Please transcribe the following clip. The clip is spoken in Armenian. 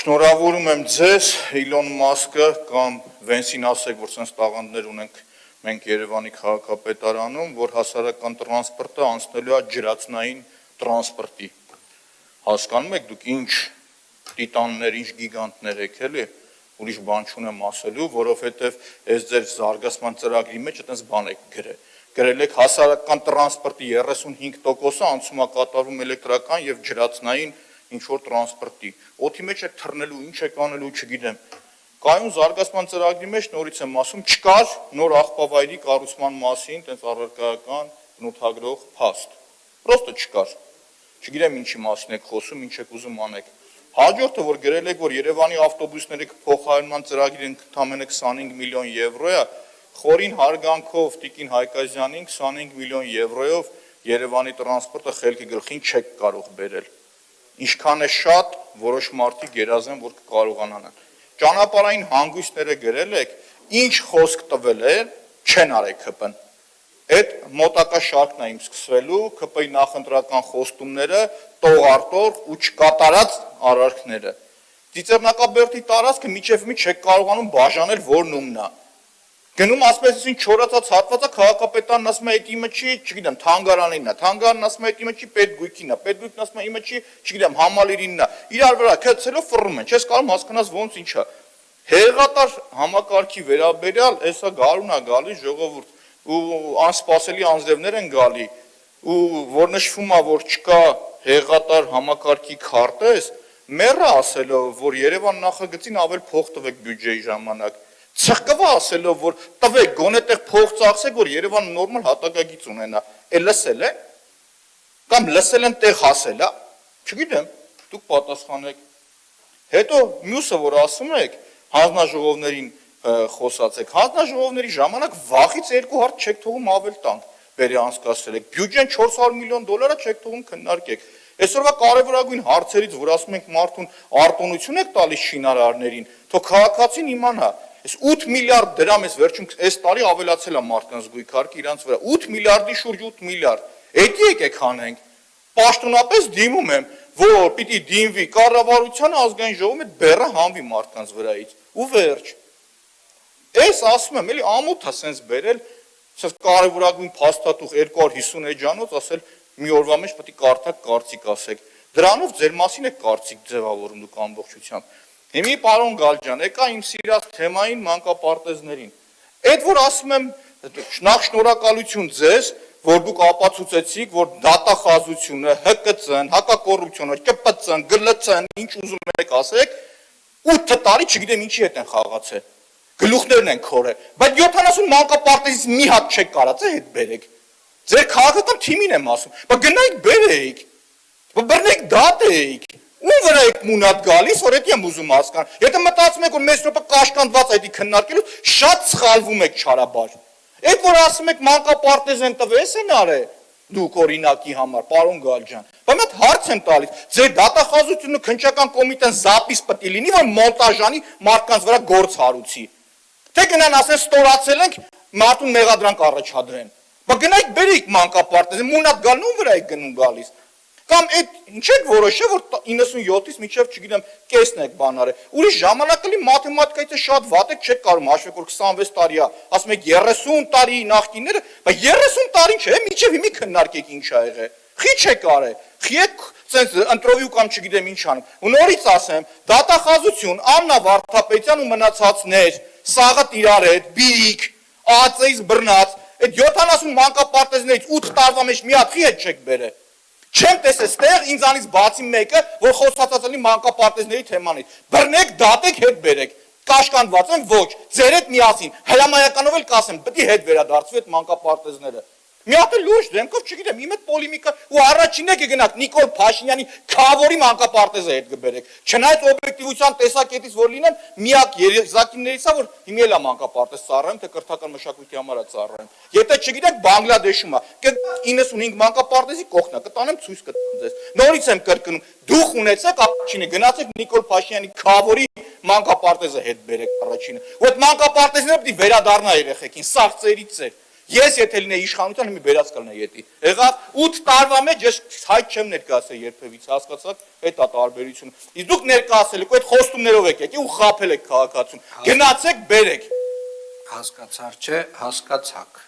Շնորհավորում եմ ձեզ, Իլոն Մասկը կամ Վենսին ասեք, որ sense տաղանդներ ունենք մենք Երևանի քաղաքապետարանում, որ հասարակական տրանսպորտը անցնելու է ջրածնային տրանսպորտի։ Հասկանում եք դուք ինչ տիտաններ, ինչ գիգանտներ եք էլի, ուրիշ բան չունեմ ասելու, որովհետև այս ձեր զարգացման ծրագրի մեջ այդպես բան եք գրել եք հասարակական տրանսպորտի 35%-ը անցում է կատարվում էլեկտրական եւ ջրածնային ինչ-որ տրանսպորտի, օդի մեջ եք թռնելու, ինչ եք անելու, չգիտեմ, կայուն զարգացման ծրագրի մեջ նորից եմ ասում, չկար նոր աղբավայրի կառուցման մասին, տենց առարկայական բնութագրող փաստ, պրոստը չկար, չգիտեմ ինչի մասին եք խոսում, ինչ եք ուզում անեք, հաջորդը, որ գրել եք, որ Երևանի ավտոբուսների փոխարինման ծրագիրը ընդամենը 25 միլիոն եվրո է, խորին հարգանքով Տիկին Հայկազյանին 25 միլիոն եվրոյով Երևանի տրանսպորտը խելքի գլխին չեք կարող բերել, ինչքան է շատ, որոշ մարդիկ երազեն, որ կկարողանան։ Ճանապարհային հանգույցները գրել եք, ինչ խոսք տվել է, չեն արել ԿՊ-ն։ Այդ մոտակա շարքն է իմ սկսվելու, ԿՊ-ի նախընտրական խոստումները, տող-արտող ու չկատարած արարքները։ Ծիծեռնակաբերդի տարածքը միջև մի չեք կարողանում բաժանել, որն ումն է։ Գնում ասպես ասին չորացած հատվածը քաղաքապետարն ասում է այդ իմը չի, չգիտեմ, թանգարանինն է, թանգարանն ասում է այդ իմը չի, պետգույքին է, պետգույքն ասում է իմը չի, չգիտեմ, համալիրինն է։ Իրար վրա քեցելով ֆռում են, չես կարող հասկանալ ոնց ինչ է։ Հեղատար համակարգի վերաբերյալ էսա գարուն է գալի ժողովուրդ ու անսպասելի անձրևներ են գալի ու որ նշվում է որ չկա հեղատար համակարգի քարտեզ, մեռը ասելով որ Երևան նախագծին ավել փող տվեք բյուջեի ժամանակ Ցխկվա ասելով, որ տվեք գոնե տեղ փող ծախսեք, որ Երևանը նորմալ հատակագիծ ունենա, լսել է, կամ լսել են տեղ հասել է, չգիտեմ, դուք պատասխանեք, հետո մյուսը, որ ասում եք, հանձնաժողովներին խոսած եք, հանձնաժողովների ժամանակ վախից 2 հարց չեք թողում ավել տանք, բերի անցկացրել եք, բյուջեն 400 միլիոն դոլարա չեք թողում քննարկեք, այսօրվա կարևորագույն հարցերից, որ ասում ենք մարդուն արտոնություն եք տալիս շինարարներին, թող քաղաքացին իմանա, Այս 8 միլիարդ դրամ ես վերջում այս տարի ավելացել է մարդկանց գույքարկը իրանց վրա 8 միլիարդի շուրջ 8 միլիարդ Էդի եկեք հանենք Պաշտոնապես դիմում եմ որ պիտի դիմվի կառավարությանը ազգային ժողովում այդ բեռը հանվի մարդկանց վրայից ու վերջ Այս ասում եմ էլի ամոթ է սենց բերել սենց կարևորագույն փաստաթուղթ 250 էջանոց ասել մի օրվա մեջ պետք է կարդակ կարծիք ասեք դրանով ձեր մասին է կարծիք ձևավորում դուք ամբողջությամբ Հիմի պարոն Գալջան, եկա իմ սիրած թեմային մանկապարտեզներին։ Այդ որ ասում եմ նախ շնորհակալություն ձեզ, որ դուք ապացուցեցիք, որ դատախազությունը, ՀԿՑ-ն, հակակոռուպցիոնը, ԿՊՑ-ն, ԳԼՑ-ն, ինչ ուզում եք ասեք, 8 տարի չգիտեմ ինչի հետ են խաղացել։ Գլուխներն են քորել, բայց 70 մանկապարտեզից մի հատ չեք կարած հետ բերեք։ Ձեր քաղաքական թիմին եմ ասում, բայց գնայիք բերեիք։ Բռնեք դատեիք։ Ում վրա եք մունատ գալիս, որ էդ եմ ուզում հասկանալ։ Եթե մտածում եք, որ մեծ րոպե կաշկանդված է դա քննարկելու, շատ սխալվում եք չարաբար։ Այդ որ ասում եք մանկապարտեզ են տվել, են արել դուք օրինակի համար, պարոն Գալջան։ Բայց մի հատ հարց եմ տալիս, ձեր դատախազությունը քննչական կոմիտեն զապիս պետք է լինի, որ մոնտաժանի մարդկանց վրա գործ հարուցի։ Թե գնան ասեն ստորացել ենք, մարդուն մեղադրանք առաջադրեն։ Բայց գնայք բերեք մանկապարտեզը, մունատ գալու վրա եք գնում գալիս։ Կամ այդ ինչ եք որոշել, որ 97-ից մինչև, չգիտեմ, կեսն եք բան արել։ Ուրիշ ժամանակը լի մաթեմատիկայից շատ վատ եք չեք կարող հաշվեք, որ 26 տարի է, ասում եք 30 տարի նախկինները, բայց 30 տարին չէ, մինչև հիմի քննարկեք ինչ ա եղել։ Խի չեք արել։ Խի եք ցենց ընտրովյու կամ չգիտեմ ինչ անում։ Ու նորից ասեմ, դատախազություն, Աննա Վարդապետյան ու մնացածներ, Սաղաթ իրար հետ, Բիրիկ, ԱԱՑ-ից բռնած, այդ 70 մանկապարտեզներից 8 տարվա մեջ մի հատ խի հետ չեք բերել։ Չեմ տեսել ստեղ ինձանից բացի մեկը, որ խոսացած լինի մանկապարտեզների թեմանից։ Բռնեք, դատեք, հետ բերեք։ Կաշկանդված են ոչ, ձեր հետ միասին, հրամայականով էլ կասեմ, պետք է հետ վերադարձվի այդ մանկապարտեզները։ Մի հատ լուրջ դեմքով, չգիտեմ, իմ այդ պոլեմիկա ու առաջինն եք գնաք Նիկոլ Փաշինյանի Քավորի մանկապարտեզը հետ կբերեք։ Չնայած օբյեկտիվության տեսակետից որ լինեմ, միակ երեզակիններից է, որ հիմի էլ է մանկապարտեզ ծառայում, թե կրթական մշակույթի համար է ծառայում։ Եթե չգիտեք, Բանգլադեշում է, 95 մանկապարտեզի կողքն է, կտանեմ ցույց կտամ ձեզ։ Նորից եմ կրկնում, դուք ունեցեք առաջինը, գնացեք Նիկոլ Փաշինյանի Քավորի մանկապարտեզը հետ բերեք առաջինը։ Ու այդ մանկապարտեզները պետք է վերադառնա երեխեքին, սաղ ծերից ծեր։ Ես եթե լինեի իշխանության մի վերած կլինեի ետի։ Եղավ 8 տարվա մեջ ես հայտ չեմ ներկայացել երբևիցե, հասկացաք, այդ է տարբերությունը։ Իսկ դուք ներկայացել եք ու այդ խոստումներով եք եկել ու խաբել եք քաղաքացուն։ Գնացեք, բերեք։ Հասկացար չէ, հասկացաք։